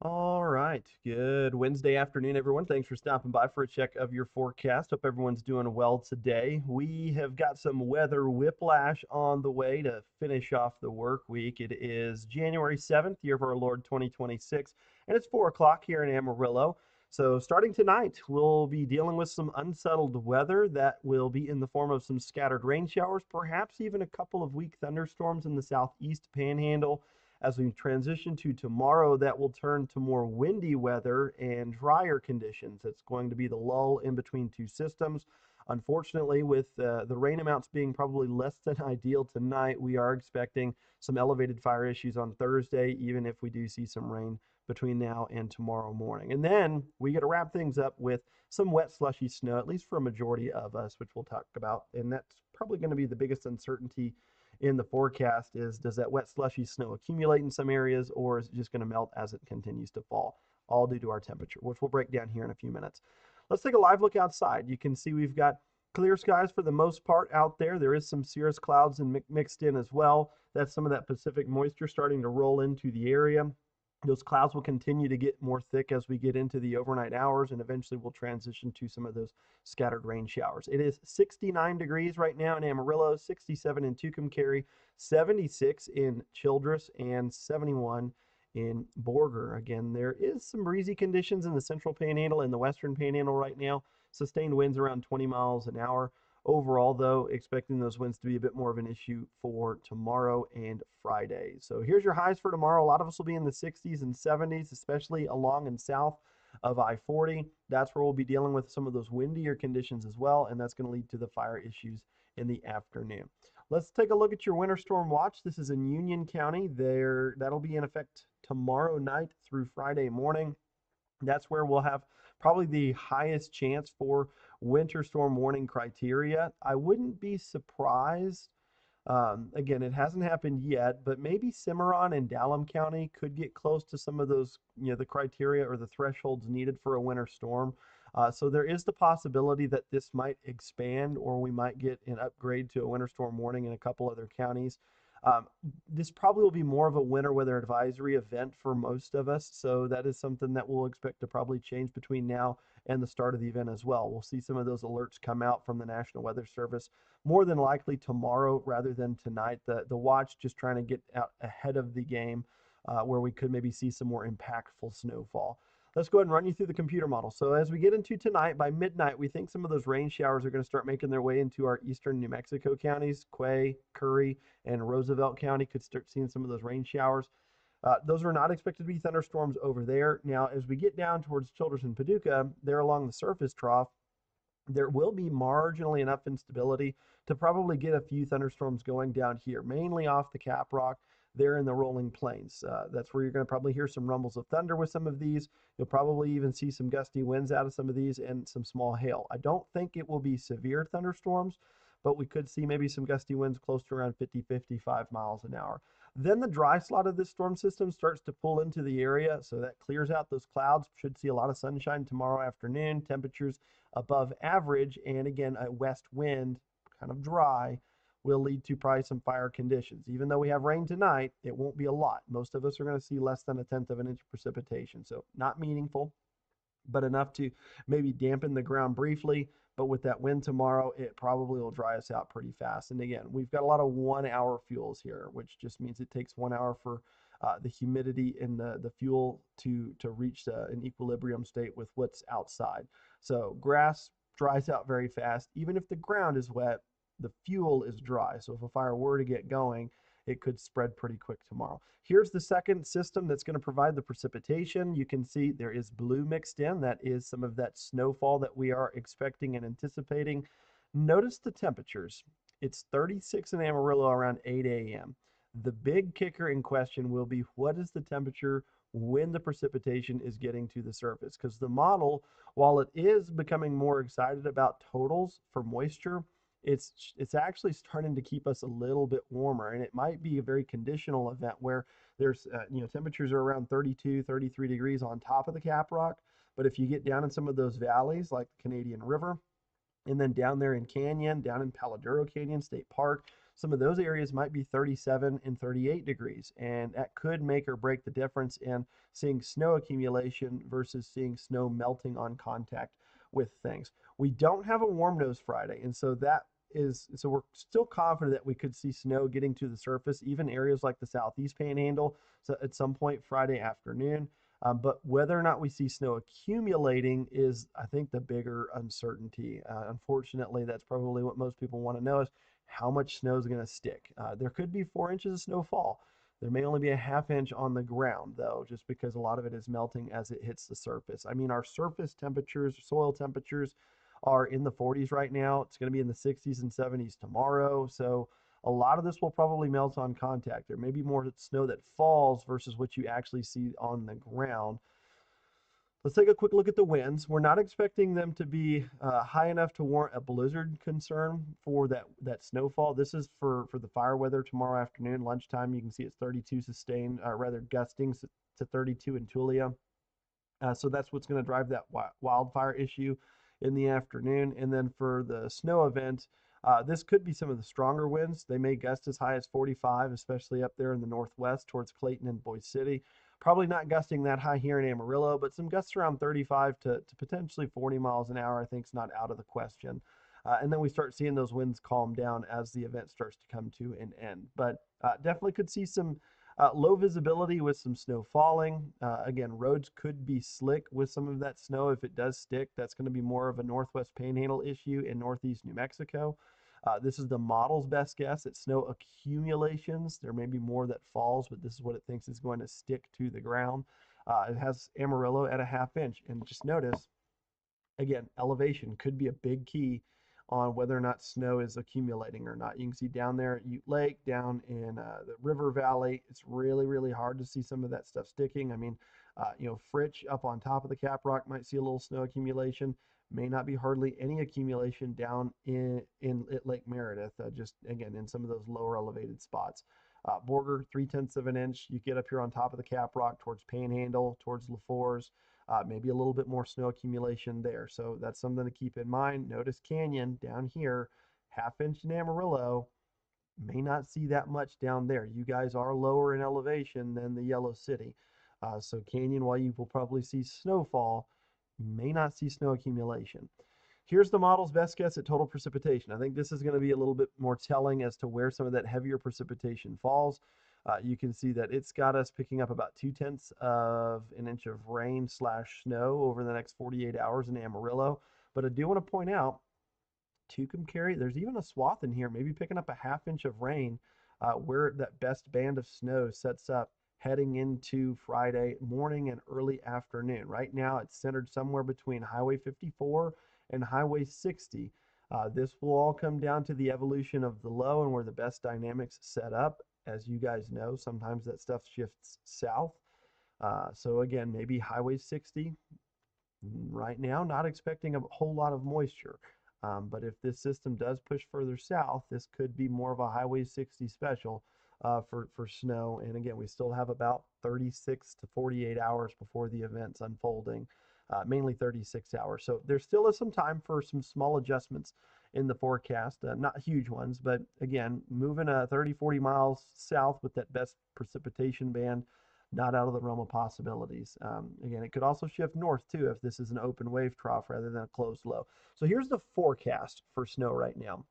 All right. Good Wednesday afternoon, everyone. Thanks for stopping by for a check of your forecast. Hope everyone's doing well today. We have got some weather whiplash on the way to finish off the work week. It is January 7th, year of our Lord 2026, and it's 4 o'clock here in Amarillo. So, starting tonight, we'll be dealing with some unsettled weather that will be in the form of some scattered rain showers, perhaps even a couple of weak thunderstorms in the southeast panhandle. As we transition to tomorrow, that will turn to more windy weather and drier conditions. It's going to be the lull in between two systems. Unfortunately, with the rain amounts being probably less than ideal tonight, we are expecting some elevated fire issues on Thursday, even if we do see some rain between now and tomorrow morning. And then we get to wrap things up with some wet, slushy snow, at least for a majority of us, which we'll talk about. And that's probably going to be the biggest uncertainty in the forecast is, does that wet slushy snow accumulate in some areas, or is it just going to melt as it continues to fall, all due to our temperature, which we'll break down here in a few minutes. Let's take a live look outside. You can see we've got clear skies for the most part out there. There is some cirrus clouds and mixed in as well. That's some of that Pacific moisture starting to roll into the area. Those clouds will continue to get more thick as we get into the overnight hours, and eventually we'll transition to some of those scattered rain showers. It is 69 degrees right now in Amarillo, 67 in Tucumcari, 76 in Childress, and 71 in Borger. Again, there is some breezy conditions in the central panhandle and the western panhandle right now. Sustained winds around 20 miles an hour. Overall, though, expecting those winds to be a bit more of an issue for tomorrow and Friday. So here's your highs for tomorrow. A lot of us will be in the 60s and 70s, especially along and south of I-40. That's where we'll be dealing with some of those windier conditions as well, and that's going to lead to the fire issues in the afternoon. Let's take a look at your winter storm watch. This is in Union County. That'll be in effect tomorrow night through Friday morning. That's where we'll have probably the highest chance for winter storm warning criteria. I wouldn't be surprised. Again, it hasn't happened yet, but maybe Cimarron and Dallam County could get close to some of those, the criteria or the thresholds needed for a winter storm. So there is the possibility that this might expand, or we might get an upgrade to a winter storm warning in a couple other counties. Um, this probably will be more of a winter weather advisory event for most of us. So that is something that we'll expect to probably change between now and the start of the event as well. We'll see some of those alerts come out from the National Weather Service more than likely tomorrow rather than tonight. The watch just trying to get out ahead of the game, where we could maybe see some more impactful snowfall. Let's go ahead and run you through the computer model. So as we get into tonight, by midnight, we think some of those rain showers are going to start making their way into our eastern New Mexico counties. Quay, Curry, and Roosevelt County could start seeing some of those rain showers. Those are not expected to be thunderstorms over there. Now, as we get down towards Childress and Paducah, there along the surface trough, there will be marginally enough instability to probably get a few thunderstorms going down here, mainly off the Cap Rock there in the rolling plains. That's where you're going to probably hear some rumbles of thunder with some of these. You'll probably even see some gusty winds out of some of these and some small hail. I don't think it will be severe thunderstorms, but we could see maybe some gusty winds close to around 50, 55 miles an hour. Then the dry slot of this storm system starts to pull into the area, so that clears out those clouds. Should see a lot of sunshine tomorrow afternoon. Temperatures above average, and again, a west wind, kind of dry, will lead to probably some fire conditions. Even though we have rain tonight, it won't be a lot. Most of us are going to see less than a tenth of an inch of precipitation, so not meaningful, but enough to maybe dampen the ground briefly. But with that wind tomorrow, it probably will dry us out pretty fast. And again, we've got a lot of 1 hour fuels here, which just means it takes 1 hour for the humidity in the fuel to reach an equilibrium state with what's outside. So grass dries out very fast. Even if the ground is wet, the fuel is dry. So if a fire were to get going, it could spread pretty quick tomorrow. Here's the second system that's going to provide the precipitation. You can see there is blue mixed in. That is some of that snowfall that we are expecting and anticipating. Notice the temperatures. It's 36 in Amarillo around 8 a.m. The big kicker in question will be, what is the temperature when the precipitation is getting to the surface? Because the model, while it is becoming more excited about totals for moisture, it's actually starting to keep us a little bit warmer, and it might be a very conditional event where there's temperatures are around 32, 33 degrees on top of the Cap Rock, but if you get down in some of those valleys like the Canadian River, and then down there in Canyon, down in Paladuro Canyon State Park, some of those areas might be 37 and 38 degrees, and that could make or break the difference in seeing snow accumulation versus seeing snow melting on contact with things. We don't have a warm nose Friday, and so we're still confident that we could see snow getting to the surface, even areas like the southeast panhandle, so at some point Friday afternoon. But whether or not we see snow accumulating is, I think, the bigger uncertainty. Unfortunately, that's probably what most people want to know is how much snow is going to stick. There could be 4 inches of snowfall. There may only be a half inch on the ground, though, just because a lot of it is melting as it hits the surface. I mean, our surface temperatures, soil temperatures, are in the 40s right now. It's going to be in the 60s and 70s tomorrow. So a lot of this will probably melt on contact. There may be more snow that falls versus what you actually see on the ground. Let's take a quick look at the winds. We're not expecting them to be high enough to warrant a blizzard concern for that snowfall. This is for the fire weather tomorrow afternoon, lunchtime. You can see it's 32 sustained, rather gusting to 32 in Tulia. So that's what's going to drive that wildfire issue in the afternoon. And then for the snow event, this could be some of the stronger winds. They may gust as high as 45, especially up there in the northwest towards Clayton and Boise City. Probably not gusting that high here in Amarillo, but some gusts around 35 to potentially 40 miles an hour, I think, is not out of the question. And then we start seeing those winds calm down as the event starts to come to an end. But definitely could see some low visibility with some snow falling. Again, roads could be slick with some of that snow. If it does stick, that's going to be more of a northwest panhandle issue in northeast New Mexico. This is the model's best guess at snow accumulations. There may be more that falls, but this is what it thinks is going to stick to the ground. It has Amarillo at a half inch. And just notice, again, elevation could be a big key on whether or not snow is accumulating or not. You can see down there at Ute Lake, down in the river valley, it's really, really hard to see some of that stuff sticking. I mean, Fritch up on top of the Cap Rock might see a little snow accumulation. May not be hardly any accumulation down in Lake Meredith, just again in some of those lower elevated spots. Borger, 3/10 of an inch. You get up here on top of the Cap Rock towards Panhandle, towards LaFours. Maybe a little bit more snow accumulation there. So that's something to keep in mind. Notice Canyon down here, half inch in Amarillo, may not see that much down there. You guys are lower in elevation than the Yellow City. So Canyon, while you will probably see snowfall, may not see snow accumulation. Here's the model's best guess at total precipitation. I think this is going to be a little bit more telling as to where some of that heavier precipitation falls. You can see that it's got us picking up about 2/10 of an inch of rain slash snow over the next 48 hours in Amarillo. But I do want to point out, Tucumcari, there's even a swath in here, maybe picking up a half inch of rain where that best band of snow sets up heading into Friday morning and early afternoon. Right now, it's centered somewhere between Highway 54 and Highway 60. This will all come down to the evolution of the low and where the best dynamics set up. As you guys know, sometimes that stuff shifts south. So again, maybe Highway 60. Right now, not expecting a whole lot of moisture. But if this system does push further south, this could be more of a Highway 60 special for snow. And again, we still have about 36 to 48 hours before the event's unfolding, mainly 36 hours. So there still is some time for some small adjustments in the forecast, not huge ones, but again, moving 30, 40 miles south with that best precipitation band, not out of the realm of possibilities. Again, it could also shift north too if this is an open wave trough rather than a closed low. So here's the forecast for snow right now.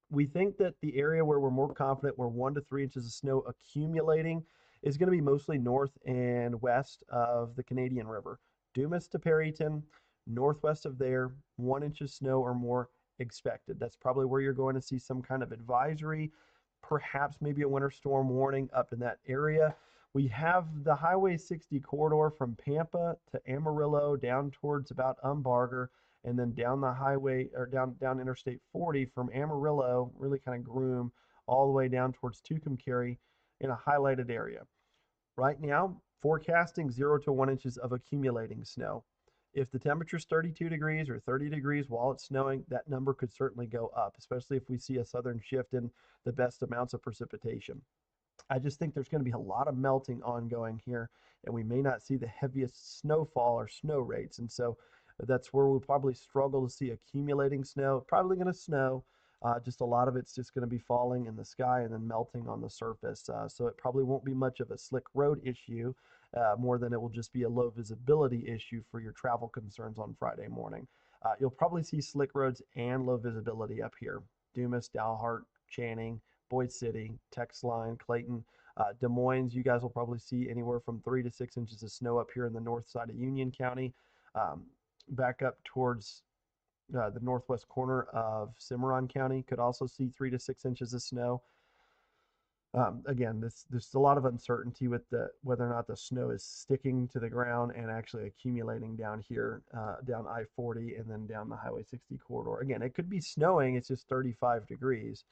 We think that the area where we're more confident where 1 to 3 inches of snow accumulating is going to be mostly north and west of the Canadian River. Dumas to Perryton, northwest of there, 1 inch of snow or more expected. That's probably where you're going to see some kind of advisory, perhaps maybe a winter storm warning up in that area. We have the Highway 60 corridor from Pampa to Amarillo down towards about Umbarger, and then down the highway or down Interstate 40 from Amarillo, really kind of Groom, all the way down towards Tucumcari in a highlighted area. Right now, forecasting 0 to 1 inches of accumulating snow. If the temperature's 32 degrees or 30 degrees while it's snowing, that number could certainly go up, especially if we see a southern shift in the best amounts of precipitation. I just think there's going to be a lot of melting ongoing here, and we may not see the heaviest snowfall or snow rates. And so that's where we'll probably struggle to see accumulating snow. Probably going to snow, Just a lot of it's just going to be falling in the sky and then melting on the surface. So it probably won't be much of a slick road issue, more than it will just be a low visibility issue for your travel concerns on Friday morning. You'll probably see slick roads and low visibility up here. Dumas, Dalhart, Channing, Boyd City, Texline, Clayton, Des Moines. You guys will probably see anywhere from 3 to 6 inches of snow up here in the north side of Union County. Um, Back up towards the northwest corner of Cimarron County could also see 3 to 6 inches of snow. Again, there's a lot of uncertainty with whether or not the snow is sticking to the ground and actually accumulating down here, down I-40 and then down the Highway 60 corridor. Again, it could be snowing. It's just 35 degrees.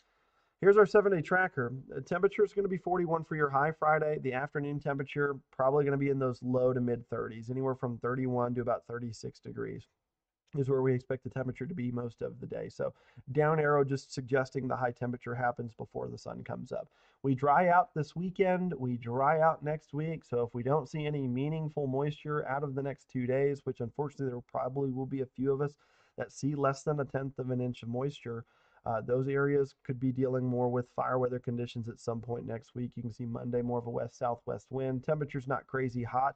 Here's our 7-day tracker. The temperature is going to be 41 for your high Friday. The afternoon temperature probably going to be in those low to mid 30s, anywhere from 31 to about 36 degrees is where we expect the temperature to be most of the day. So down arrow just suggesting the high temperature happens before the sun comes up. We dry out this weekend. We dry out next week. So if we don't see any meaningful moisture out of the next 2 days, which unfortunately there probably will be a few of us that see less than 1/10 of an inch of moisture, those areas could be dealing more with fire weather conditions at some point next week. You can see Monday more of a west-southwest wind. Temperature's not crazy hot.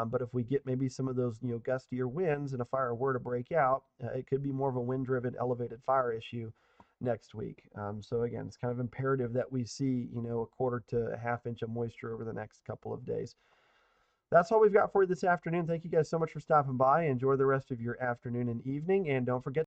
But if we get maybe some of those, gustier winds and a fire were to break out, it could be more of a wind-driven elevated fire issue next week. So again, it's kind of imperative that we see, a quarter to a half inch of moisture over the next couple of days. That's all we've got for you this afternoon. Thank you guys so much for stopping by. Enjoy the rest of your afternoon and evening, and don't forget